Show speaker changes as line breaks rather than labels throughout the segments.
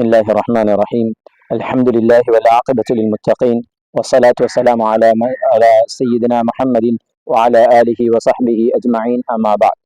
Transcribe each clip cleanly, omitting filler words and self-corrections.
بسم الله الرحمن الرحيم. الحمد لله والعاقبة للمتقين، والصلاة والسلام على سيدنا محمد وعلى آله وصحبه أجمعين، أما بعد.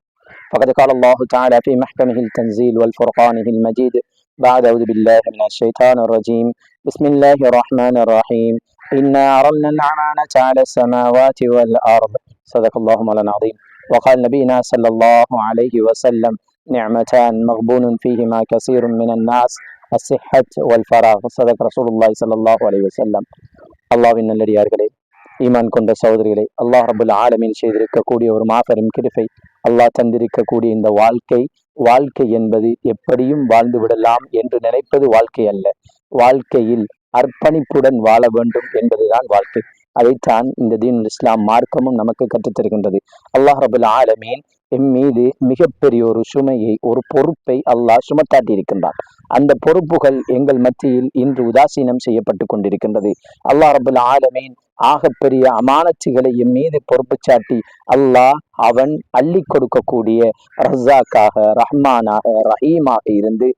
فقد قال الله تعالى في محكمه التنزيل والفرقانه المجيد بعد أعوذ بالله من الشيطان الرجيم. بسم الله الرحمن الرحيم. إنا عرضنا الأمانة على السماوات والأرض. صدق الله مولانا العظيم. وقال نبينا صلى الله عليه وسلم: نعمتان مغبون فيهما كثير من الناس: அஸ்ஸிஹத் வல் ஃபராக். சதக ரசூலுல்லாஹி ஸல்லல்லாஹு அலைஹி வஸல்லம். அல்லாஹ்வின் நல்லடியார்களே, ஈமான் கொண்ட சகோதரிகளே, அல்லாஹ் ரப்பல் ஆலமீன் செய்திருக்கக்கூடிய ஒரு மாபெரும் கிருபை, அல்லாஹ் தந்திருக்கக்கூடிய இந்த வாழ்க்கை என்பது எப்படியும் வாழ்ந்து விடலாம் என்று நினைப்பது வாழ்க்கை அல்ல. வாழ்க்கையில் அர்ப்பணிப்புடன் வாழ வேண்டும் என்பதுதான் வாழ்க்கை. அதைத்தான் இந்த தீனுல் இஸ்லாம் மார்க்கமும் நமக்கு கற்றுத்தருகின்றது. அல்லாஹ் ரப்பல் ஆலமீன் எம் மீது மிகப்பெரிய ஒரு சுமையை, ஒரு பொறுப்பை அல்லாஹ் சுமத்தாட்டி இருக்கின்றான். அந்த பொறுப்புகள் எங்கள் மத்தியில் இன்று உதாசீனம் செய்யப்பட்டு கொண்டிருக்கின்றது. அல்லாஹ் ரப்பல் ஆலமீன் ஆகப்பெரிய அமானத்துகளை எம் மீது பொறுப்பு சாட்டி அல்லாஹ் அவன் அள்ளி கொடுக்கக்கூடிய ரஸாக்காக, ரஹ்மானாக, ரஹீமாக இருந்து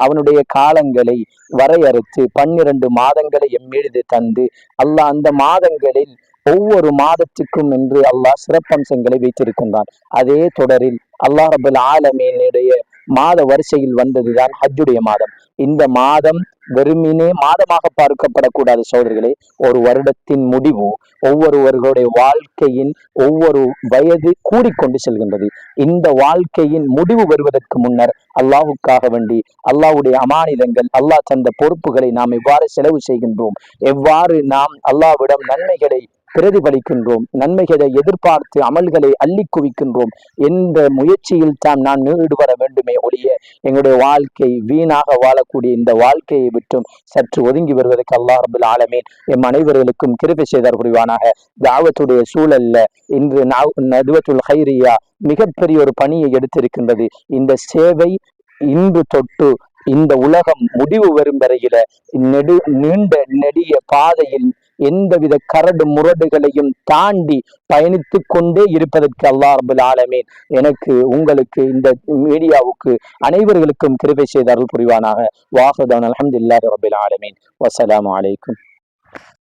அவனுடைய காலங்களை வரையறுத்து 12 மாதங்களை எம் மீது தந்து அல்லாஹ் அந்த மாதங்களில் ஒவ்வொரு மாதத்துக்கும் என்று அல்லாஹ் சிறப்பம்சங்களை வைத்திருக்கின்றான். அதே தொடரில் அல்லாஹ் ரப்பல் ஆலமீனுடைய மாத வரிசையில் வந்ததுதான் ஹஜ்ஜுடைய மாதம். இந்த மாதம் வெறுமினே மாதமாக பார்க்கப்படக்கூடாது சோதரிகளே. ஒரு வருடத்தின் முடிவு ஒவ்வொருவர்களுடைய வாழ்க்கையின் ஒவ்வொரு வயது கூடிக்கொண்டு செல்கின்றது. இந்த வாழ்க்கையின் முடிவு வருவதற்கு முன்னர் அல்லாஹுக்காக வேண்டி அல்லாஹ்வுடைய அமானிதங்கள், அல்லாஹ் தந்த பொறுப்புகளை நாம் எவ்வாறு செலவு செய்கின்றோம், எவ்வாறு நாம் அல்லாஹ்விடம் நன்மைகளை பிரதிபலிக்கின்றோம், நன்மைகளை எதிர்பார்த்து அமல்களை அள்ளி குவிக்கின்றோம் என்ற முயற்சியில் தான் நான் ஈடுபட வேண்டுமே ஒழிய எங்களுடைய வாழ்க்கை வீணாக வாழக்கூடிய இந்த வாழ்க்கையை விட்டும் சற்று ஒதுங்கி வருவதற்கு அல்லாஹ் ரப்பல் ஆலமீன் எம் அனைவர்களுக்கும் கிருபை செய்தார் புரிவானாக. தாவத்துடைய சூழல்ல இன்று நதுவத்துல் ஹைரியா மிகப்பெரிய ஒரு பணியை எடுத்திருக்கின்றது. இந்த சேவை இன்று தொட்டு இந்த உலகம் முடிவு வரும் வரையில நீண்ட நெடிய பாதையில் எந்தவித கரடு முரடுகளையும் தாண்டி பயணித்து கொண்டே இருப்பதற்கு அல்லாஹ் ரப்பல் ஆலமீன் எனக்கு, உங்களுக்கு, இந்த மீடியாவுக்கு அனைவர்களுக்கும் கிருபை செய்தார்கள் புரிவானாக. வாஹிதான் அல்ஹம்துலில்லாஹி ரப்பில் ஆலமீன். வஸ்ஸலாமு அலைக்கும்.